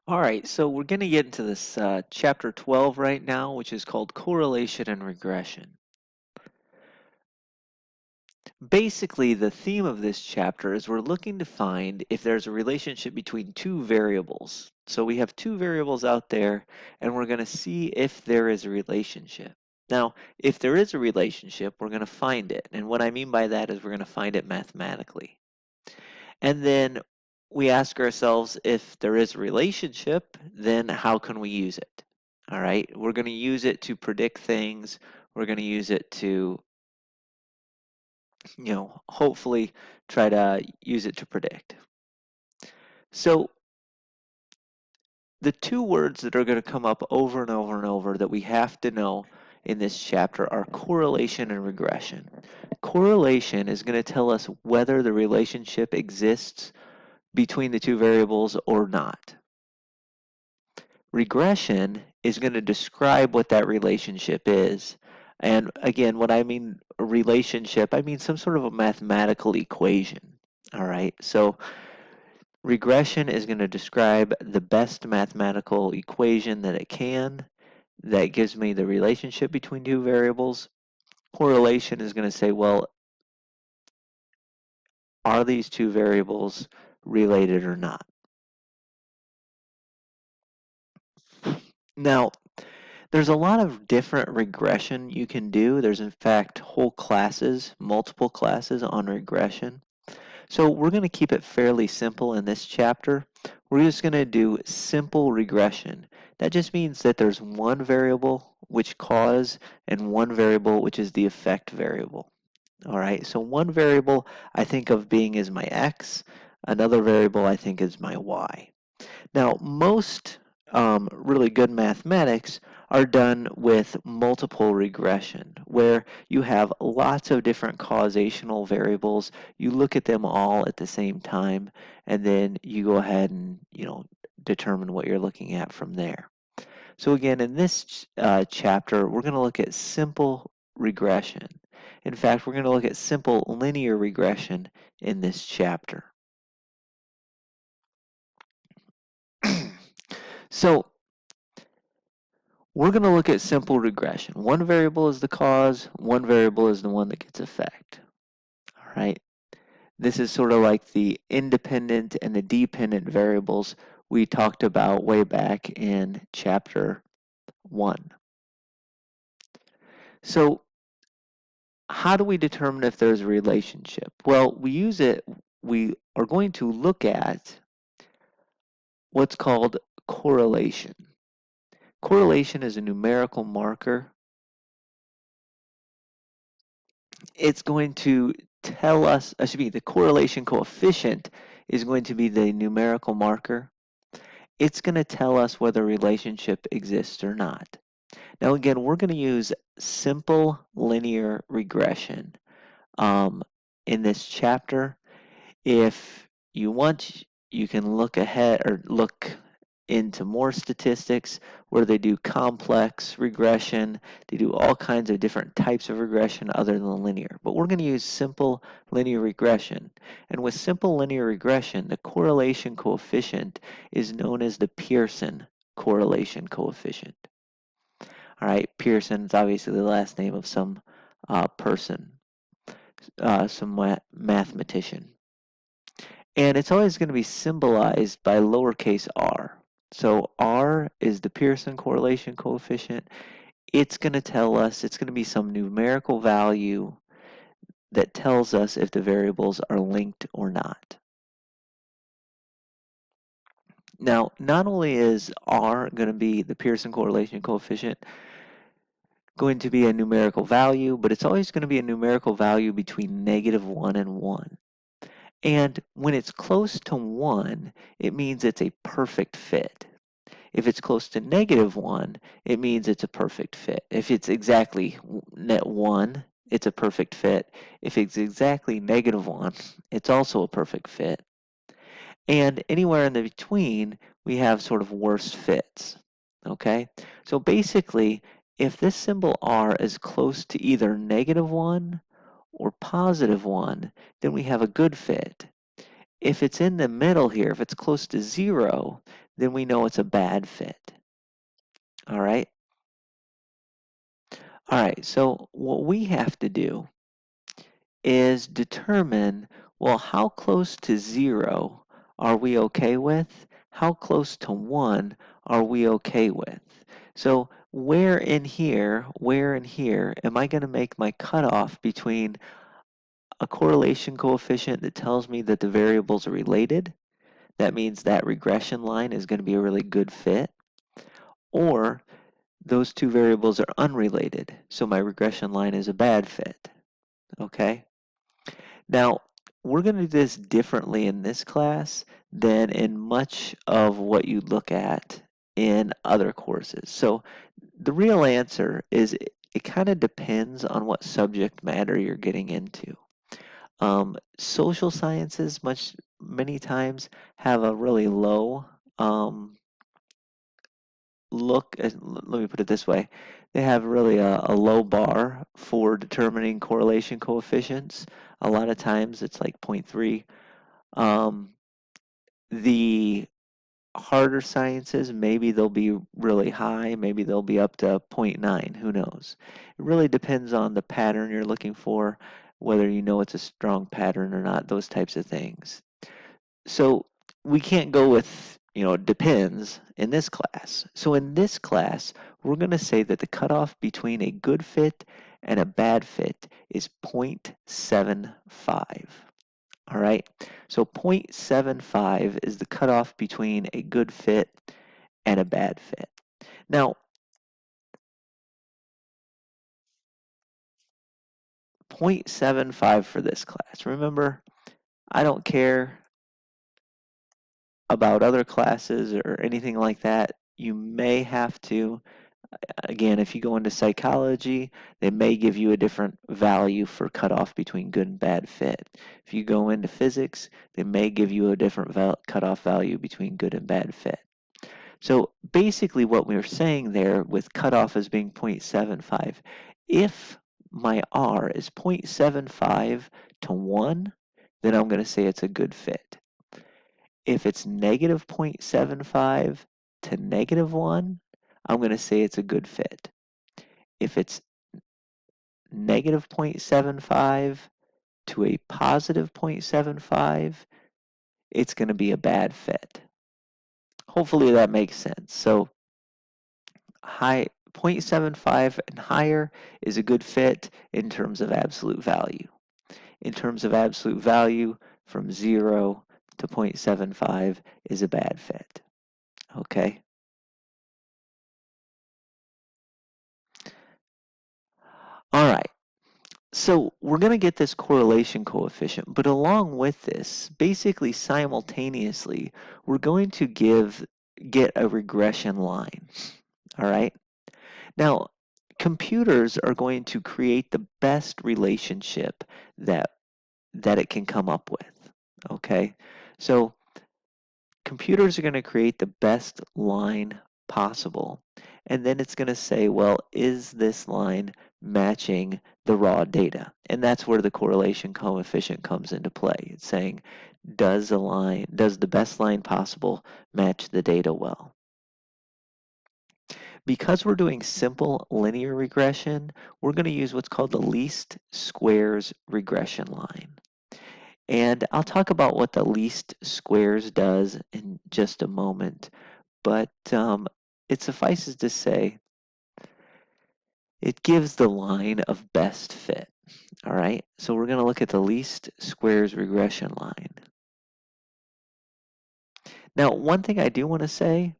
All right, so we're going to get into this chapter 12 right now, which is called Correlation and Regression. Basically, the theme of this chapter is we're looking to find if there's a relationship between two variables. So we have two variables out there, and we're going to see if there is a relationship. Now, if there is a relationship, we're going to find it. And what I mean by that is we're going to find it mathematically. And then we ask ourselves if there is a relationship, then how can we use it? All right, we're going to use it to predict things. We're going to use it to, hopefully try to use it to predict. So the two words that are going to come up over and over and over that we have to know in this chapter are correlation and regression. Correlation is going to tell us whether the relationship exists between the two variables or not. Regression is going to describe what that relationship is. And again, when I mean a relationship, I mean some sort of a mathematical equation. All right. So regression is going to describe the best mathematical equation that it can that gives me the relationship between two variables. Correlation is going to say, well, are these two variables related or not? Now, there's a lot of different regression you can do. There's in fact whole classes, multiple classes on regression. So we're going to keep it fairly simple in this chapter. We're just going to do simple regression. That just means that there's one variable which cause and one variable which is the effect variable. All right, so one variable I think of being as my x, another variable I think is my y. Now, most really good mathematics are done with multiple regression, where you have lots of different causational variables. You look at them all at the same time, and then you go ahead and determine what you're looking at from there. So again, in this chapter, we're going to look at simple regression. In fact, we're going to look at simple linear regression in this chapter. So we're going to look at simple regression. One variable is the cause, one variable is the one that gets effect. All right. This is sort of like the independent and the dependent variables we talked about way back in chapter 1. So how do we determine if there's a relationship? Well, we are going to look at what's called correlation. Correlation is a numerical marker. It's going to tell us, the correlation coefficient is going to be the numerical marker. It's going to tell us whether a relationship exists or not. Now, again, we're going to use simple linear regression in this chapter. If you want, you can look ahead or look into more statistics where they do complex regression. They do all kinds of different types of regression other than linear. But we're going to use simple linear regression. And with simple linear regression, the correlation coefficient is known as the Pearson correlation coefficient. All right, Pearson is obviously the last name of some person, some mathematician. And it's always going to be symbolized by lowercase r. So r is the Pearson correlation coefficient. It's going to tell us, it's going to be some numerical value that tells us if the variables are linked or not. Now, not only is r going to be the Pearson correlation coefficient going to be a numerical value, but it's always going to be a numerical value between -1 and 1. And when it's close to 1, it means it's a perfect fit. If it's close to -1, it means it's a perfect fit. If it's exactly net 1, it's a perfect fit. If it's exactly -1, it's also a perfect fit. And anywhere in the between, we have sort of worse fits. Okay? So basically, if this symbol R is close to either -1 or +1, then we have a good fit. If it's in the middle here, if it's close to 0, then we know it's a bad fit. All right? All right, so what we have to do is determine, well, how close to 0 are we okay with? How close to 1 are we okay with? So where in here am I going to make my cutoff between a correlation coefficient that tells me that the variables are related? That means that regression line is going to be a really good fit. Or those two variables are unrelated, so my regression line is a bad fit. Okay? Now, we're going to do this differently in this class than in much of what you look at in other courses. So the real answer is it kind of depends on what subject matter you're getting into. Social sciences many times have a really low let me put it this way. They have really a low bar for determining correlation coefficients. A lot of times it's like zero point 0.3. Um, the harder sciences, maybe they'll be really high, maybe they'll be up to zero point 0.9, who knows? It really depends on the pattern you're looking for, whether you know it's a strong pattern or not, those types of things. So we can't go with, depends in this class. So in this class, we're going to say that the cutoff between a good fit and a bad fit is 0.75. All right, so 0.75 is the cutoff between a good fit and a bad fit. Now, 0.75 for this class. Remember, I don't care about other classes or anything like that. You may have to, again, if you go into psychology, they may give you a different value for cutoff between good and bad fit. If you go into physics, they may give you a different cutoff value between good and bad fit. So basically what we were saying there with cutoff as being 0.75, if my R is 0.75 to 1, then I'm going to say it's a good fit. If it's negative 0.75 to negative 1, I'm going to say it's a good fit. If it's negative 0.75 to a positive 0.75, it's going to be a bad fit. Hopefully that makes sense. So high 0.75 and higher is a good fit in terms of absolute value. In terms of absolute value, from 0 to 0.75 is a bad fit. Okay? All right. So we're going to get this correlation coefficient, but along with this, basically simultaneously, we're going to get a regression line. All right? Now, computers are going to create the best relationship that it can come up with. Okay? So computers are going to create the best line possible. And then it's going to say, well, is this line matching the raw data? And that's where the correlation coefficient comes into play. It's saying, does the best line possible match the data well? Because we're doing simple linear regression, we're going to use what's called the least squares regression line. And I'll talk about what the least squares does in just a moment, but it suffices to say it gives the line of best fit. All right, so we're going to look at the least squares regression line. Now, one thing I do want to say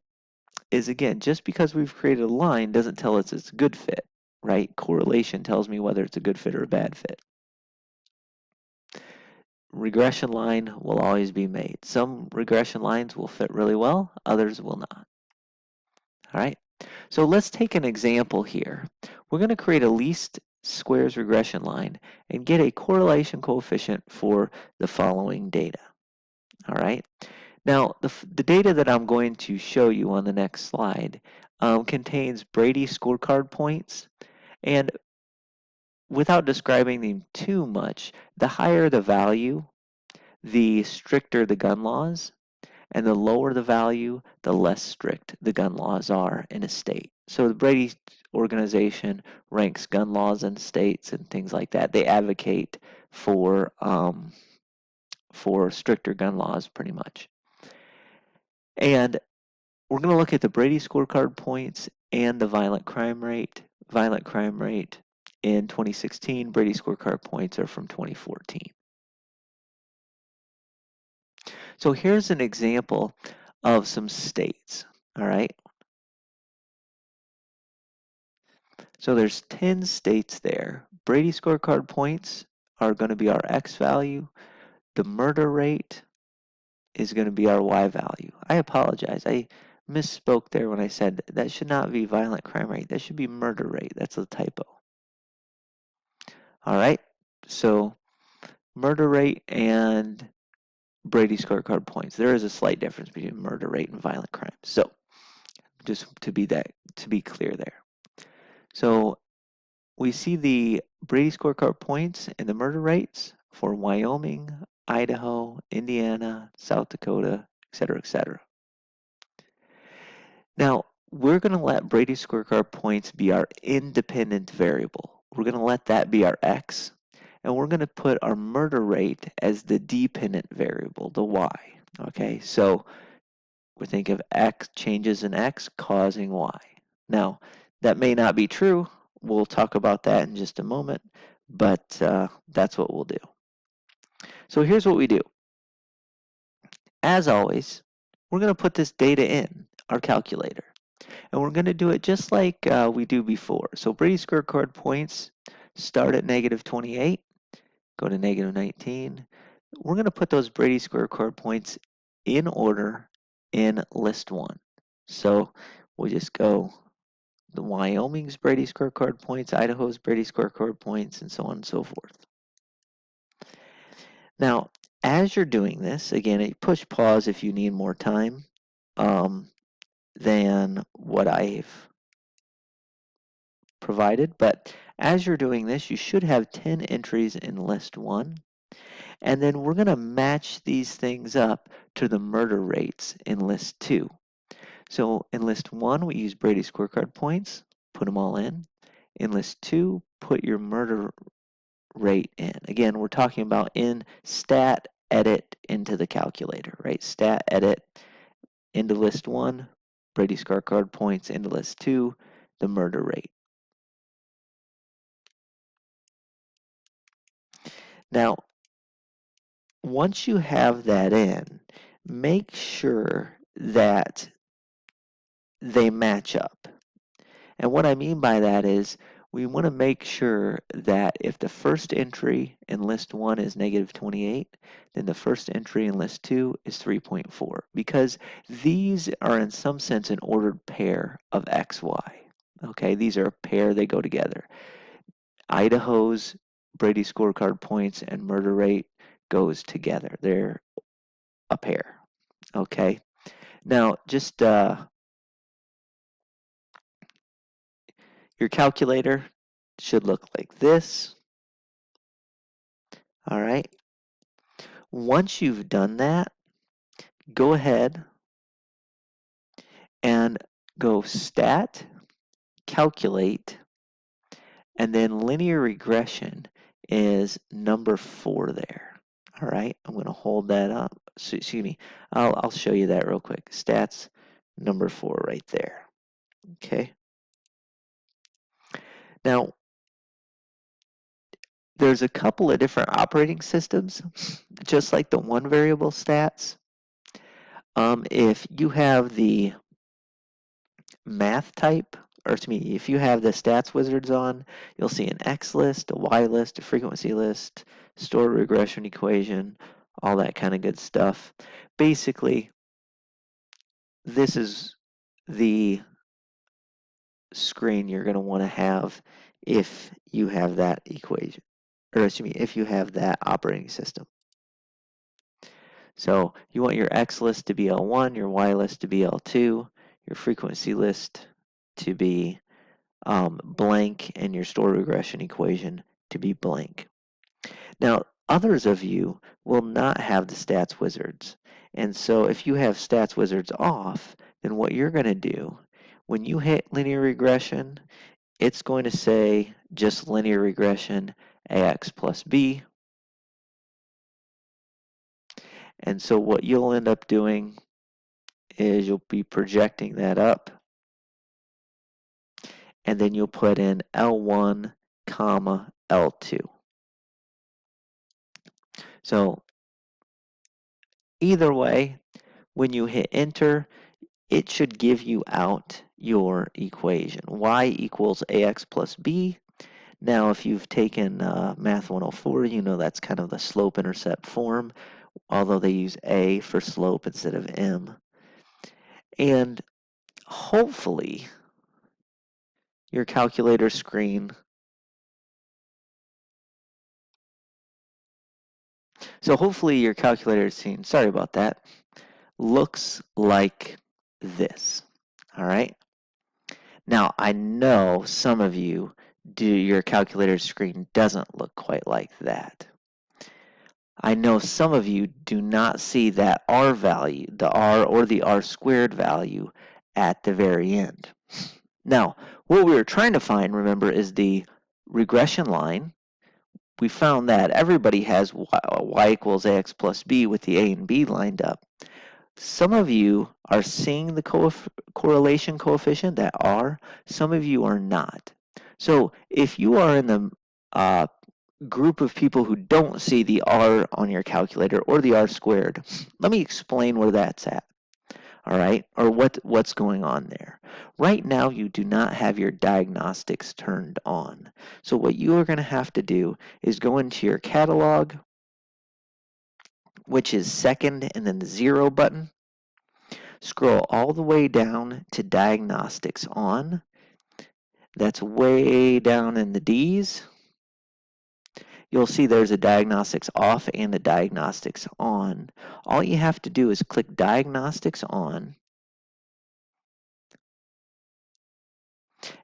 is, again, just because we've created a line doesn't tell us it's a good fit, right? Correlation tells me whether it's a good fit or a bad fit. Regression line will always be made. Some regression lines will fit really well, others will not. All right, so let's take an example here. We're going to create a least squares regression line and get a correlation coefficient for the following data. All right, now the data that I'm going to show you on the next slide contains Brady scorecard points, and without describing them too much, the higher the value, the stricter the gun laws, And the lower the value, the less strict the gun laws are in a state. So the Brady organization ranks gun laws in states and things like that. They advocate for stricter gun laws, pretty much. And we're going to look at the Brady scorecard points and the violent crime rate. Violent crime rate in 2016, Brady scorecard points are from 2014. So here's an example of some states, all right? So there's 10 states there. Brady scorecard points are going to be our X value. The murder rate is going to be our Y value. I apologize. I misspoke there when I said that should not be violent crime rate. That should be murder rate. That's a typo. All right. So murder rate and Brady scorecard points. There is a slight difference between murder rate and violent crime. So just to be clear there. So we see the Brady scorecard points and the murder rates for Wyoming, Idaho, Indiana, South Dakota, etc., etc. Now, we're going to let Brady scorecard points be our independent variable. We're going to let that be our X, and we're going to put our murder rate as the dependent variable, the Y. Okay, so we think of X changes in X causing Y. Now, that may not be true. We'll talk about that in just a moment, but that's what we'll do. So here's what we do. As always, we're going to put this data in our calculator. And we're going to do it just like we do before. So Brady scorecard points start at -28, go to -19. We're going to put those Brady scorecard points in order in list 1. So we'll just go the Wyoming's Brady scorecard points, Idaho's Brady scorecard points, and so on and so forth. Now, as you're doing this, again, push pause if you need more time than what I've provided, but as you're doing this, you should have 10 entries in list 1, and then we're going to match these things up to the murder rates in list 2. So in list 1, we use Brady scorecard points, put them all in. In list 2, put your murder rate in. Again, we're talking about in stat edit into the calculator, right? Stat edit into list 1, Brady scorecard points into list 2, the murder rate. Now, once you have that in, make sure that they match up. And what I mean by that is we want to make sure that if the first entry in list 1 is -28, then the first entry in list 2 is 3.4, because these are in some sense an ordered pair of XY. Okay, these are a pair, they go together. Idaho's Brady scorecard points and murder rate goes together. They're a pair. Okay. Now, just your calculator should look like this. All right. Once you've done that, go ahead and go stat, calculate, and then linear regression is number 4 there. All right. I'm going to hold that up. So, excuse me. I'll show you that real quick. Stats number 4 right there. Okay. Now, there's a couple of different operating systems, just like the one variable stats. If you have the math type, or to me, if you have the stats wizards on, you'll see an X list, a Y list, a frequency list, stored regression equation, all that kind of good stuff. Basically, this is the screen you're going to want to have if you have that equation, or excuse me, if you have that operating system. So you want your X list to be L1, your Y list to be L2, your frequency list to be blank, and your stored regression equation to be blank. Now, Others of you will not have the stats wizards. And so if you have stats wizards off, then what you're going to do when you hit linear regression, it's going to say just linear regression ax plus b. And so what you'll end up doing is you'll be projecting that up, and then you'll put in L1 comma L2. So either way, when you hit enter, it should give you out your equation. Y equals ax plus b. Now, if you've taken Math 104, you know that's kind of the slope-intercept form, although they use a for slope instead of m. And hopefully, your calculator screen. So hopefully your calculator screen, sorry about that, looks like this. All right. Now, I know some of you your calculator screen doesn't look quite like that. I know some of you do not see that R value, the R or the R squared value at the very end. Now, what we were trying to find, remember, is the regression line. We found that everybody has y equals ax plus b with the a and b lined up. Some of you are seeing the correlation coefficient, that R. Some of you are not. So if you are in the group of people who don't see the R on your calculator or the R squared, let me explain where that's at. All right, or what's going on there. Right now, you do not have your diagnostics turned on. So what you are going to have to do is go into your catalog, which is second and then the 0 button. Scroll all the way down to diagnostics on. That's way down in the D's. You'll see there's a diagnostics off and a diagnostics on. All you have to do is click diagnostics on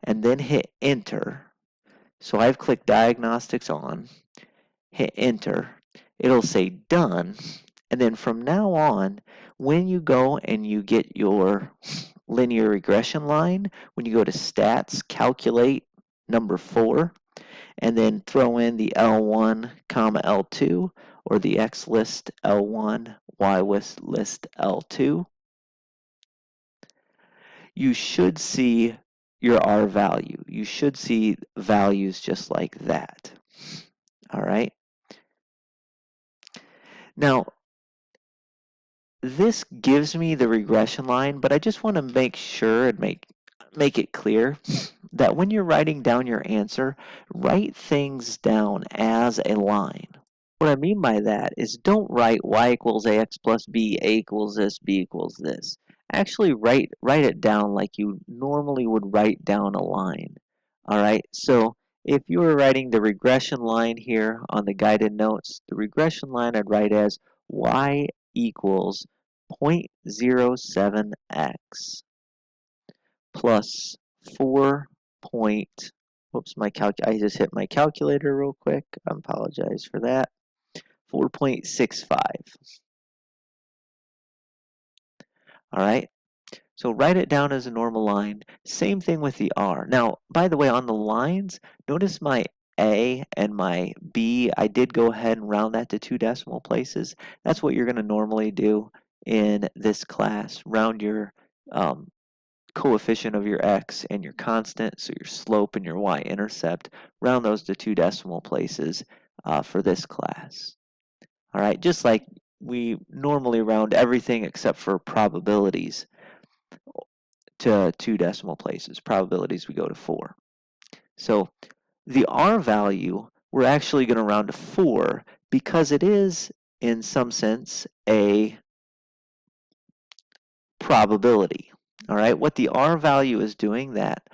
and then hit enter. So I've clicked diagnostics on, hit enter. It'll say done. And then from now on, when you go and you get your linear regression line, when you go to stats, calculate number 4, and then throw in the L1 comma L2 or the X list L1, Y list L2, you should see your R value. You should see values just like that. All right. Now, this gives me the regression line, but I just want to make sure and make it clear that when you're writing down your answer, write things down as a line. What I mean by that is don't write y equals ax plus b, a equals this, b equals this. Actually write it down like you normally would write down a line. All right, so if you were writing the regression line here on the guided notes, the regression line I'd write as y equals 0.07x plus 4 point, whoops, I just hit my calculator real quick. I apologize for that. 4.65. All right. So write it down as a normal line. Same thing with the R. Now, by the way, on the lines, notice my A and my B, I did go ahead and round that to 2 decimal places. That's what you're going to normally do in this class. Round your coefficient of your X and your constant, so your slope and your Y-intercept, round those to 2 decimal places for this class. All right, just like we normally round everything except for probabilities to 2 decimal places. Probabilities we go to 4. So the R value, we're actually going to round to 4 because it is, in some sense, a probability. All right, what the R value is doing, that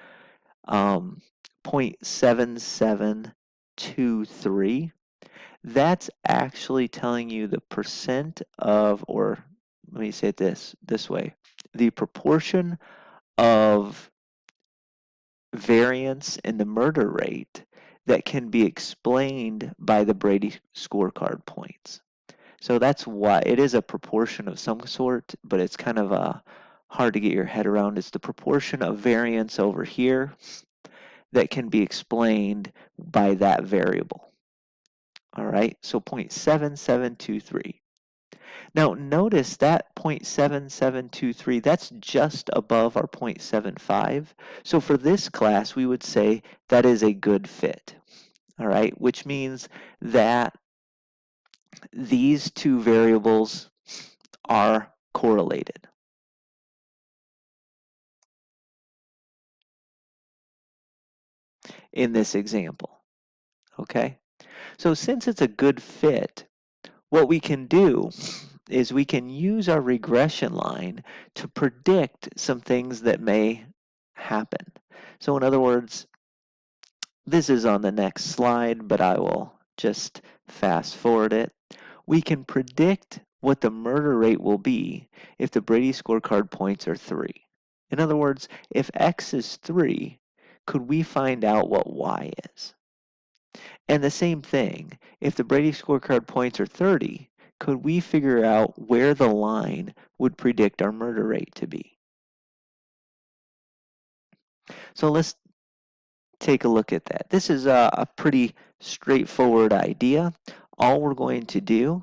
0.7723, that's actually telling you the percent of, or let me say it this way, the proportion of variance in the murder rate that can be explained by the Brady scorecard points. So that's why it is a proportion of some sort, but it's kind of hard to get your head around. It's the proportion of variance over here that can be explained by that variable. All right, so 0.7723. Now notice that 0.7723, that's just above our 0.75. So for this class, we would say that is a good fit. All right, which means that these two variables are correlated in this example. Okay, so since it's a good fit, what we can do is we can use our regression line to predict some things that may happen. So in other words, this is on the next slide, but I will just fast forward it. We can predict what the murder rate will be if the Brady scorecard points are 3. In other words, if X is 3, could we find out what Y is? And the same thing, if the Brady scorecard points are 30, could we figure out where the line would predict our murder rate to be? So let's take a look at that. This is a pretty straightforward idea. All we're going to do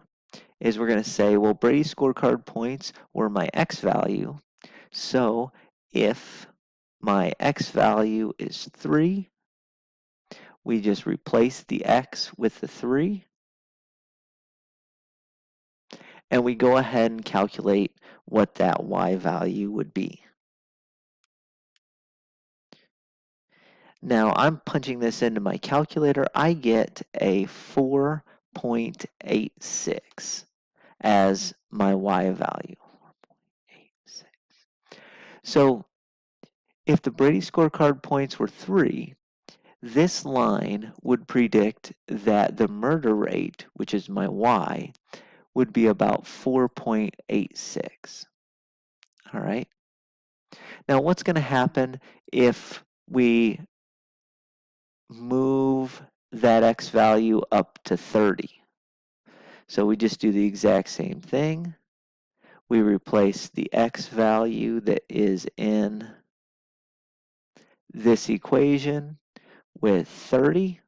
is we're going to say, well, Brady scorecard points were my X value. So if my X value is 3, we just replace the X with the 3, and we go ahead and calculate what that Y value would be. Now I'm punching this into my calculator. I get a 4.86 as my Y value. 4.86. So if the Brady scorecard points were 3, this line would predict that the murder rate, which is my Y, would be about 4.86. All right. Now what's going to happen if we move that X value up to 30? So we just do the exact same thing. We replace the X value that is in this equation with 30.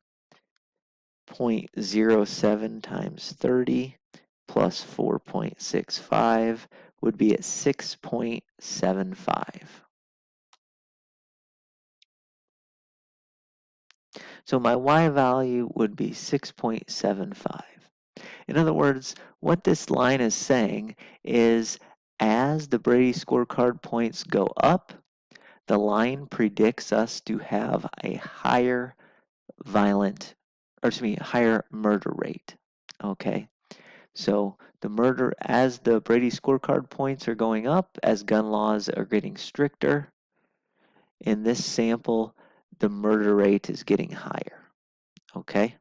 0.07 times 30 plus 4.65 would be at 6.75. So my Y value would be 6.75. In other words, what this line is saying is as the Brady scorecard points go up, the line predicts us to have a higher higher murder rate. Okay, so as the Brady scorecard points are going up, as gun laws are getting stricter, in this sample, the murder rate is getting higher. Okay,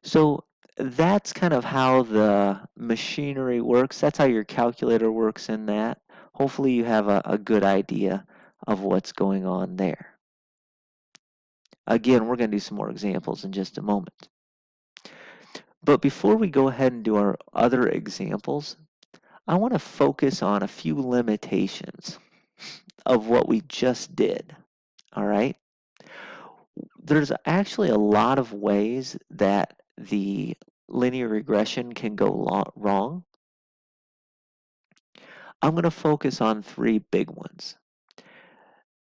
so that's kind of how the machinery works. That's how your calculator works in that. Hopefully you have a good idea of what's going on there. Again, we're going to do some more examples in just a moment. But before we go ahead and do our other examples, I want to focus on a few limitations of what we just did. All right. There's actually a lot of ways that the linear regression can go wrong. I'm going to focus on 3 big ones.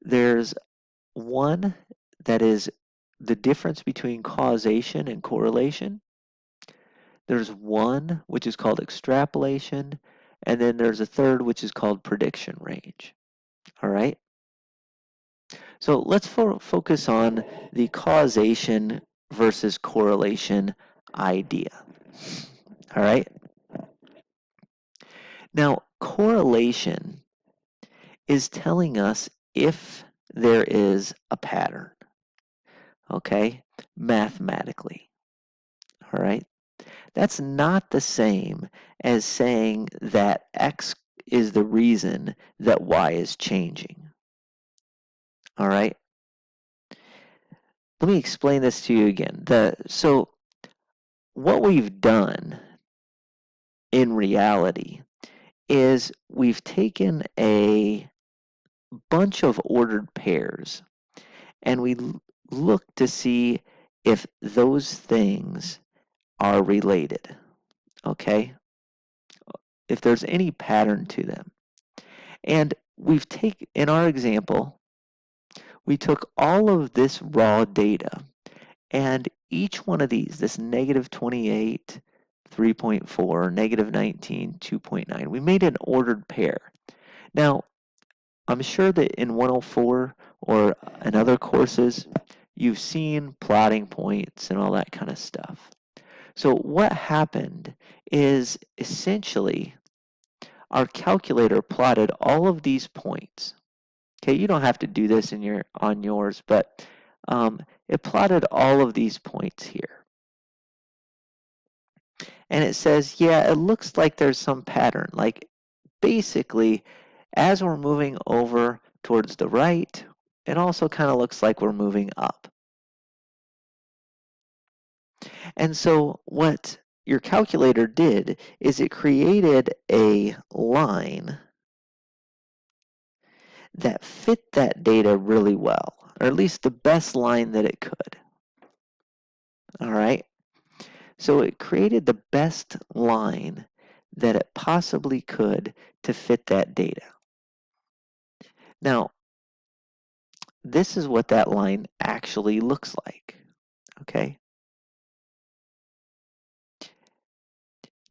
There's one that is the difference between causation and correlation. There's one which is called extrapolation, and then there's a third which is called prediction range. All right. So let's focus on the causation versus correlation idea. All right. Now, correlation is telling us if there is a pattern, okay, mathematically. All right. That's not the same as saying that X is the reason that Y is changing. All right. let me explain this to you again. So what we've done in reality is we've taken a bunch of ordered pairs and we look to see if those things are related, okay? If there's any pattern to them. And in our example, we took all of this raw data and each one of these, this negative 28, 3.4, negative 19, 2.9, we made an ordered pair. Now, I'm sure that in 104 or in other courses, you've seen plotting points and all that kind of stuff. So what happened is essentially our calculator plotted all of these points. Okay, you don't have to do this on yours, but it plotted all of these points here. And it says, yeah, it looks like there's some pattern. Like basically, as we're moving over towards the right, it also kind of looks like we're moving up. And so what your calculator did is it created a line that fit that data really well, or at least the best line that it could. All right. So it created the best line that it possibly could to fit that data. Now, this is what that line actually looks like. Okay.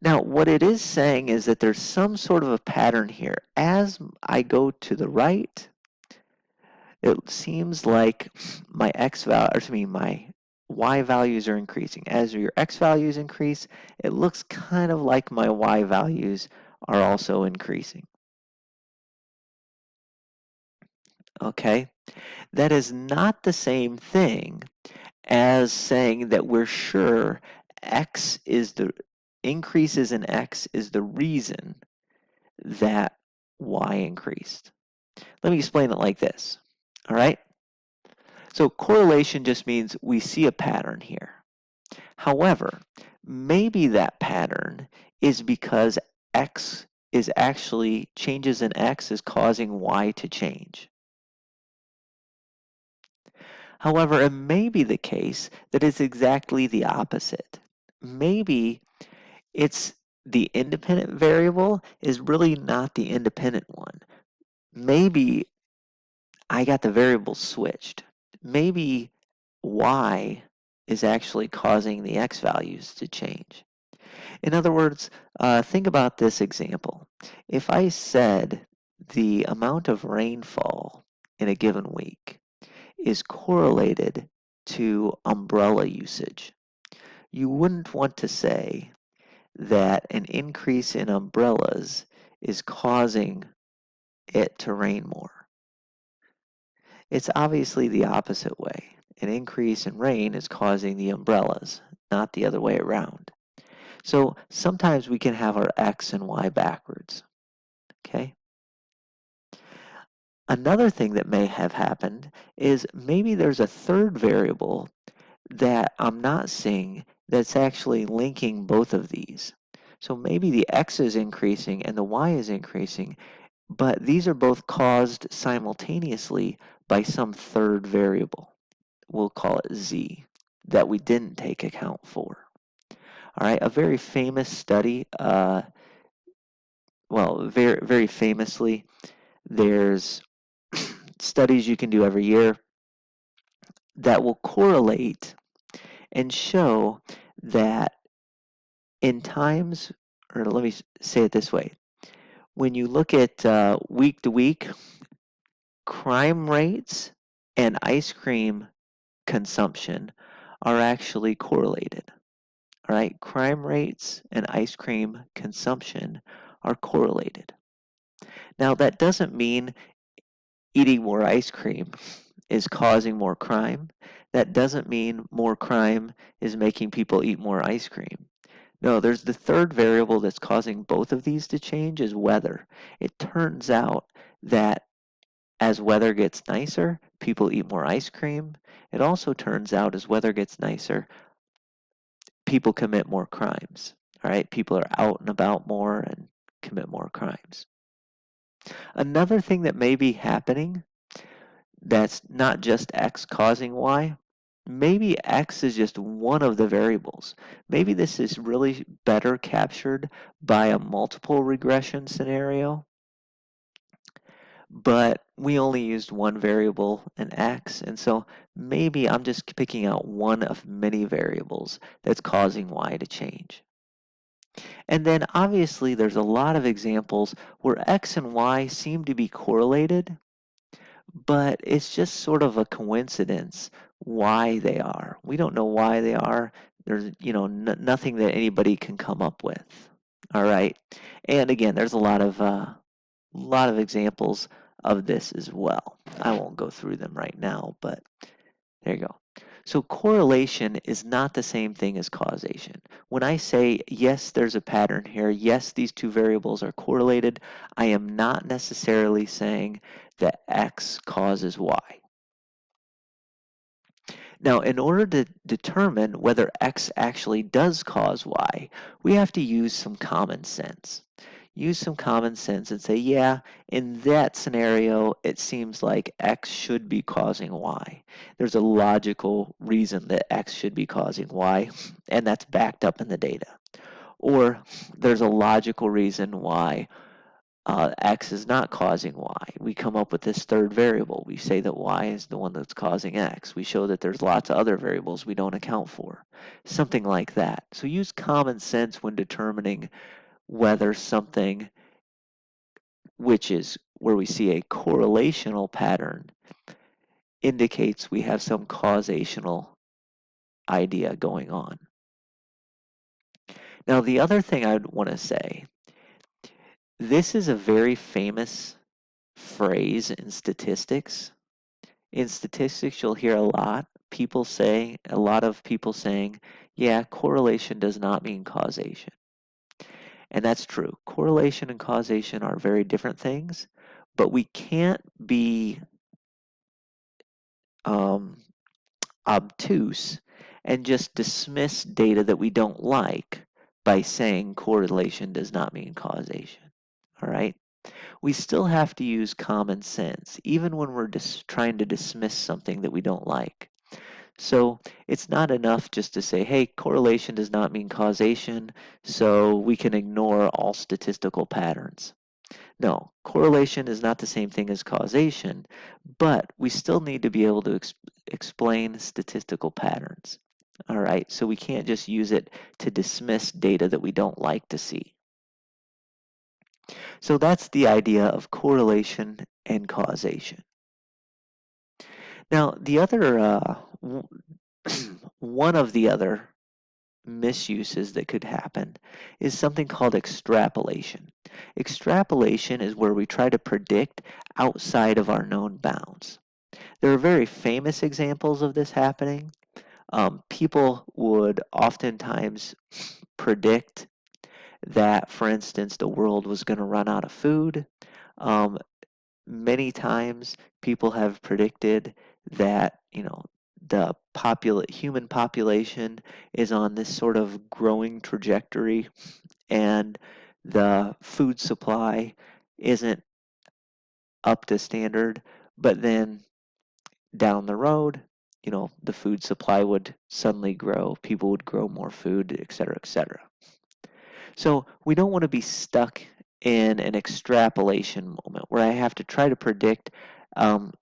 Now, what it is saying is that there's some sort of a pattern here. As I go to the right, it seems like my my y values are increasing. As your x values increase, it looks kind of like my y values are also increasing. Okay, that is not the same thing as saying that we're sure x is the increases in x is the reason that y increased. Let me explain it like this. All right. So correlation just means we see a pattern here. However, maybe that pattern is because x is actually changes in x is causing y to change. However, it may be the case that it's exactly the opposite. Maybe it's the independent variable is really not the independent one. Maybe I got the variable switched. Maybe y is actually causing the x values to change. In other words, think about this example. If I said the amount of rainfall in a given week is correlated to umbrella usage, you wouldn't want to say that an increase in umbrellas is causing it to rain more. It's obviously the opposite way. An increase in rain is causing the umbrellas, not the other way around. So sometimes we can have our x and y backwards, okay? Another thing that may have happened is maybe there's a third variable that I'm not seeing that's actually linking both of these. So maybe the x is increasing and the y is increasing, but these are both caused simultaneously by some third variable. We'll call it z, that we didn't take account for. All right, a very famous study, very, very famously, there's studies you can do every year that will correlate and show that in times, or let me say it this way, when you look at week to week, crime rates and ice cream consumption are actually correlated. All right, crime rates and ice cream consumption are correlated. Now, that doesn't mean eating more ice cream is causing more crime. That doesn't mean more crime is making people eat more ice cream. No, there's the third variable that's causing both of these to change is weather. It turns out that as weather gets nicer, people eat more ice cream, it also turns out as weather gets nicer, people commit more crimes. All right, people are out and about more and commit more crimes. Another thing that may be happening that's not just X causing Y, maybe X is just one of the variables. Maybe this is really better captured by a multiple regression scenario, but we only used one variable in X, and so maybe I'm just picking out one of many variables that's causing Y to change. And then obviously there's a lot of examples where X and Y seem to be correlated, but it's just sort of a coincidence why they are. We don't know why they are. There's, nothing that anybody can come up with. All right. And again, there's a lot of examples of this as well. I won't go through them right now, but there you go. So correlation is not the same thing as causation. When I say, yes, there's a pattern here, yes, these two variables are correlated, I am not necessarily saying that X causes Y. Now, in order to determine whether X actually does cause Y, we have to use some common sense. Use some common sense and say, yeah, in that scenario, it seems like X should be causing Y. There's a logical reason that X should be causing Y, and that's backed up in the data. Or there's a logical reason why X is not causing Y. We come up with this third variable. We say that Y is the one that's causing X. We show that there's lots of other variables we don't account for. Something like that. So use common sense when determining whether something, which is where we see a correlational pattern, indicates we have some causational idea going on. Now, the other thing I'd want to say, this is a very famous phrase in statistics. In statistics, you'll hear a lot of people saying, yeah, correlation does not mean causation. And that's true. Correlation and causation are very different things, but we can't be obtuse and just dismiss data that we don't like by saying correlation does not mean causation. All right? We still have to use common sense, even when we're just trying to dismiss something that we don't like. So it's not enough just to say, hey, correlation does not mean causation, so we can ignore all statistical patterns. No, correlation is not the same thing as causation, but we still need to be able to explain statistical patterns. All right, so we can't just use it to dismiss data that we don't like to see. So that's the idea of correlation and causation. Now, the other one of the other misuses that could happen is something called extrapolation. Extrapolation is where we try to predict outside of our known bounds. There are very famous examples of this happening. People would oftentimes predict that, for instance, the world was going to run out of food. Um, Many times people have predicted that, the human population is on this sort of growing trajectory and the food supply isn't up to standard, but then down the road, the food supply would suddenly grow, people would grow more food, et cetera, et cetera. So we don't want to be stuck in an extrapolation moment where I have to try to predict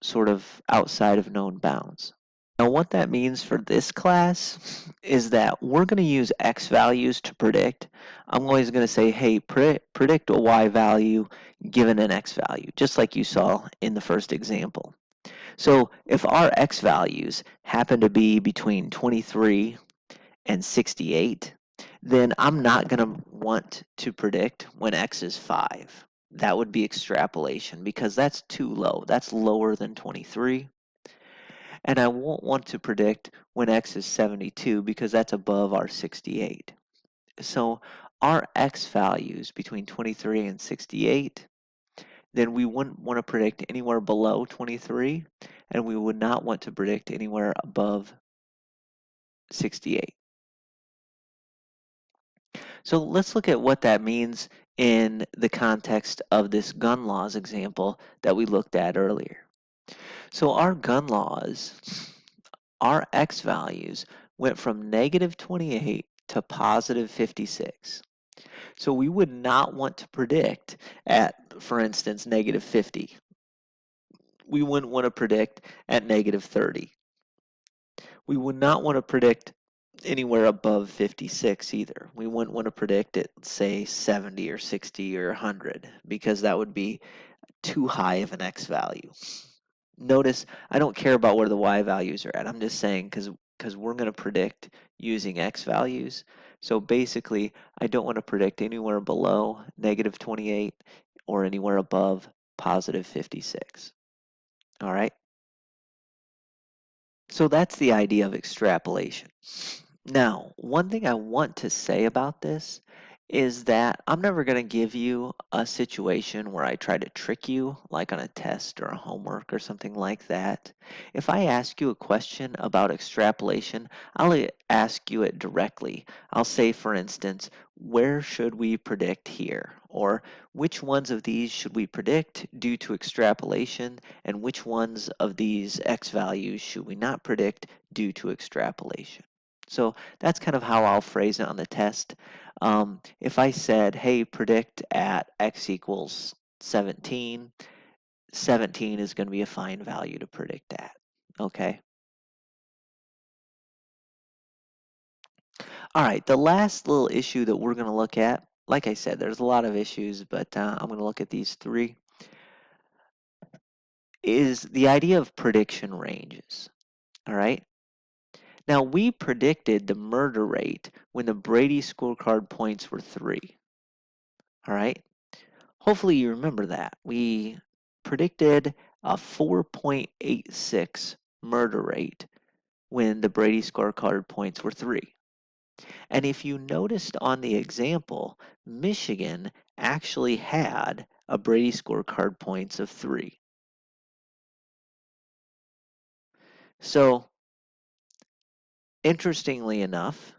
sort of outside of known bounds. Now, what that means for this class is that we're going to use X values to predict. I'm always going to say, hey, predict a Y value given an X value, just like you saw in the first example. So if our X values happen to be between 23 and 68, then I'm not going to want to predict when X is 5. That would be extrapolation because that's too low. That's lower than 23. And I won't want to predict when X is 72 because that's above our 68. So our X values between 23 and 68, then we wouldn't want to predict anywhere below 23, and we would not want to predict anywhere above 68. So let's look at what that means in the context of this gun laws example that we looked at earlier. So our gun laws, our X values went from negative 28 to positive 56. So we would not want to predict at, for instance, negative 50. We wouldn't want to predict at negative 30. We would not want to predict anywhere above 56 either. We wouldn't want to predict at, say, 70 or 60 or 100 because that would be too high of an X value. Notice I don't care about where the Y values are at. I'm just saying because we're going to predict using X values. So basically, I don't want to predict anywhere below negative 28 or anywhere above positive 56. All right. So that's the idea of extrapolation. Now, one thing I want to say about this is that I'm never going to give you a situation where I try to trick you, like on a test or a homework or something like that. If I ask you a question about extrapolation, I'll ask you it directly. I'll say, for instance, where should we predict here? Or which ones of these should we predict due to extrapolation, and which ones of these x values should we not predict due to extrapolation? So that's kind of how I'll phrase it on the test. If I said, hey, predict at x equals 17, 17 is going to be a fine value to predict at. Okay. All right, the last little issue that we're going to look at, like I said, there's a lot of issues, but I'm going to look at these three, is the idea of prediction ranges. All right. Now, we predicted the murder rate when the Brady scorecard points were 3. All right. Hopefully you remember that. We predicted a 4.86 murder rate when the Brady scorecard points were 3. And if you noticed on the example, Michigan actually had a Brady scorecard points of 3. So, interestingly enough,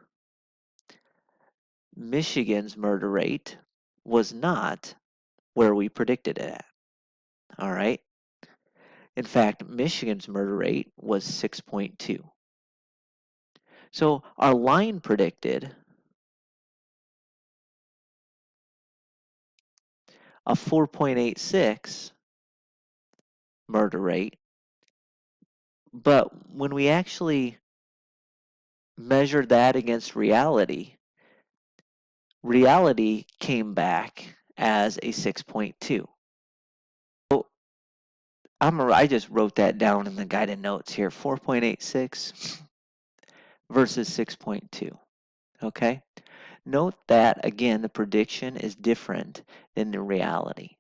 Michigan's murder rate was not where we predicted it at. All right. In fact, Michigan's murder rate was 6.2. So our line predicted a 4.86 murder rate, but when we actually measured that against reality, reality came back as a 6.2. So I just wrote that down in the guided notes here, 4.86 versus 6.2, okay? Note that, again, the prediction is different than the reality.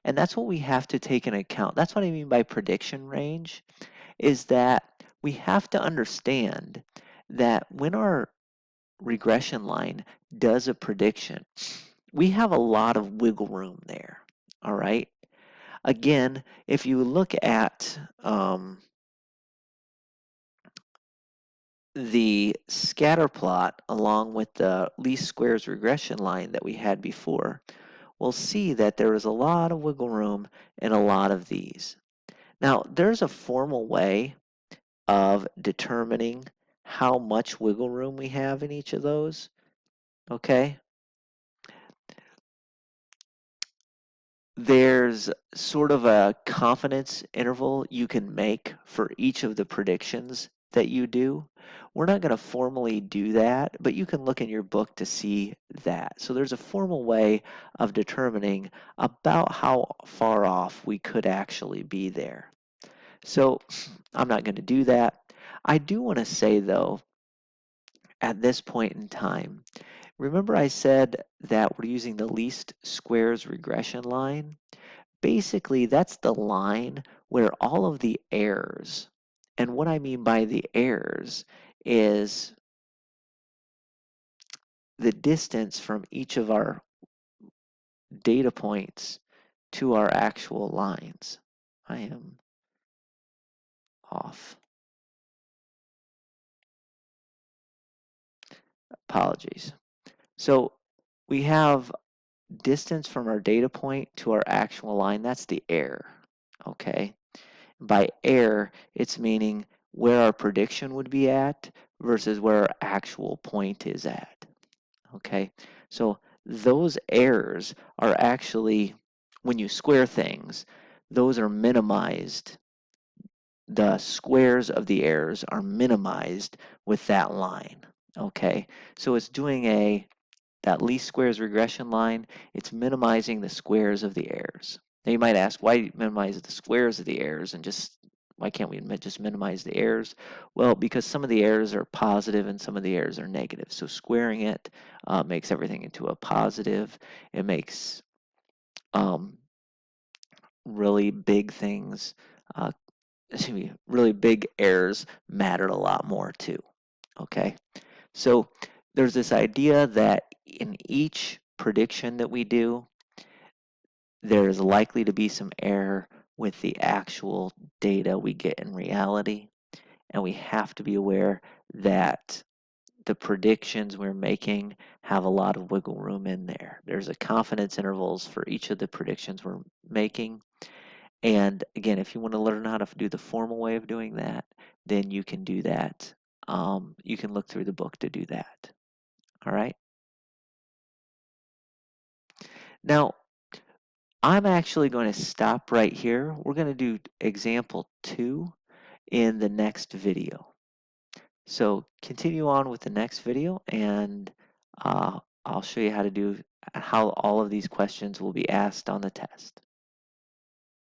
And that's what we have to take into account. That's what I mean by prediction range, is that we have to understand that when our regression line does a prediction, we have a lot of wiggle room there. All right. Again, if you look at the scatter plot along with the least squares regression line that we had before, we'll see that there is a lot of wiggle room in a lot of these. Now, there's a formal way of determining how much wiggle room we have in each of those, okay? There's sort of a confidence interval you can make for each of the predictions that you do. We're not going to formally do that, but you can look in your book to see that. So there's a formal way of determining about how far off we could actually be there. So I'm not going to do that. I do want to say, though, at this point in time, remember I said that we're using the least squares regression line? Basically, that's the line where all of the errors, and what I mean by the errors is the distance from each of our data points to our actual lines. I am off. Apologies. So we have distance from our data point to our actual line. That's the error. Okay. By error, it's meaning where our prediction would be at versus where our actual point is at. Okay. So those errors are actually, when you square things, those are minimized. The squares of the errors are minimized with that line. Okay. So it's doing that least squares regression line, it's minimizing the squares of the errors. Now you might ask, why minimize the squares of the errors and just why can't we just minimize the errors? Well, because some of the errors are positive and some of the errors are negative. So squaring it makes everything into a positive. It makes um, really big things, uh, really big errors matter a lot more too. Okay. So there's this idea that in each prediction that we do, there's likely to be some error with the actual data we get in reality. And we have to be aware that the predictions we're making have a lot of wiggle room in there. There's a confidence intervals for each of the predictions we're making. And again, if you want to learn how to do the formal way of doing that, then you can do that. You can look through the book to do that. All right. Now, I'm actually going to stop right here. We're going to do example 2 in the next video. So continue on with the next video and I'll show you how to do how all of these questions will be asked on the test.